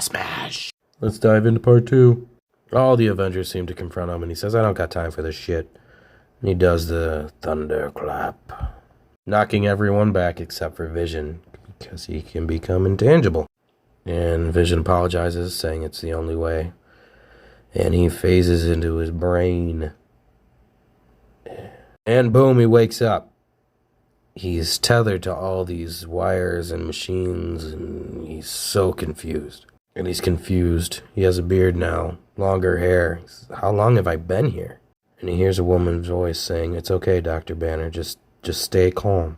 smash. Let's dive into part 2. All the Avengers seem to confront him, and he says, I don't got time for this shit. And he does the thunderclap, knocking everyone back except for Vision, because he can become intangible. And Vision apologizes, saying it's the only way. And he phases into his brain. And boom, he wakes up. He's tethered to all these wires and machines, and he's so confused. And he's confused. He has a beard now, longer hair. He says, how long have I been here? And he hears a woman's voice saying, it's okay, Dr. Banner, just stay calm.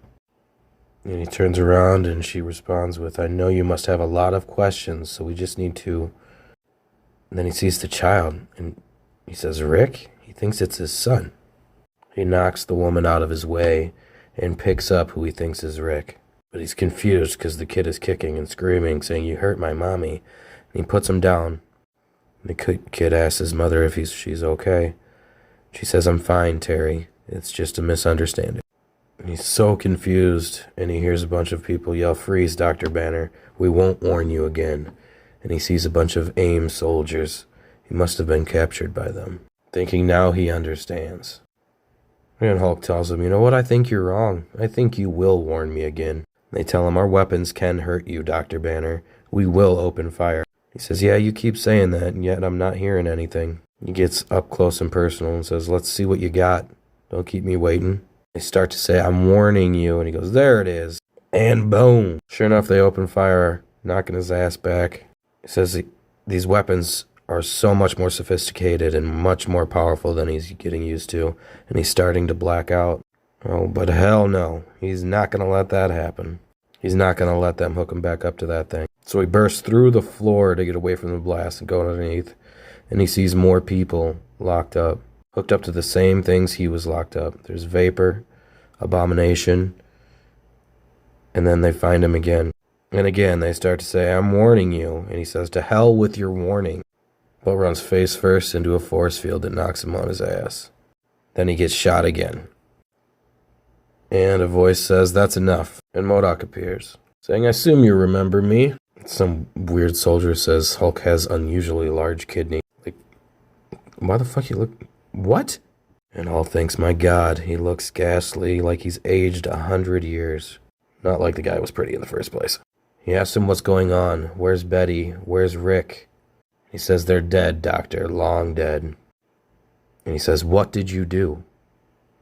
And he turns around and she responds with, I know you must have a lot of questions, so we just need to... And then he sees the child, and he says, Rick? He thinks it's his son. He knocks the woman out of his way and picks up who he thinks is Rick. But he's confused because the kid is kicking and screaming, saying, you hurt my mommy. And he puts him down. The kid asks his mother if she's okay. She says, I'm fine, Terry. It's just a misunderstanding. He's so confused, and he hears a bunch of people yell, freeze, Dr. Banner. We won't warn you again. And he sees a bunch of AIM soldiers. He must have been captured by them. Thinking now he understands. And Hulk tells him, you know what, I think you're wrong. I think you will warn me again. They tell him, our weapons can hurt you, Dr. Banner. We will open fire. He says, yeah, you keep saying that, and yet I'm not hearing anything. He gets up close and personal and says, let's see what you got. Don't keep me waiting. They start to say, I'm warning you. And he goes, there it is. And boom. Sure enough, they open fire, knocking his ass back. He says these weapons are so much more sophisticated and much more powerful than he's getting used to. And he's starting to black out. Oh, but hell no. He's not going to let that happen. He's not going to let them hook him back up to that thing. So he bursts through the floor to get away from the blast and go underneath. And he sees more people locked up, hooked up to the same things he was locked up. There's Vapor, Abomination, and then they find him again. And again, they start to say, I'm warning you. And he says, to hell with your warning. But runs face first into a force field that knocks him on his ass. Then he gets shot again. And a voice says, that's enough. And MODOK appears, saying, I assume you remember me. Some weird soldier says Hulk has unusually large kidney. Like, why the fuck you look... What? And Hulk thinks, my God, he looks ghastly, like he's aged 100 years. Not like the guy was pretty in the first place. He asks him what's going on. Where's Betty? Where's Rick? He says, they're dead, Doctor, long dead. And he says, what did you do?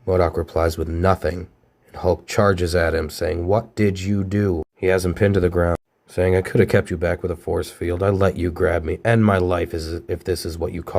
MODOK replies with nothing. And Hulk charges at him, saying, what did you do? He has him pinned to the ground, saying, I could have kept you back with a force field. I let you grab me. End my life if this is what you call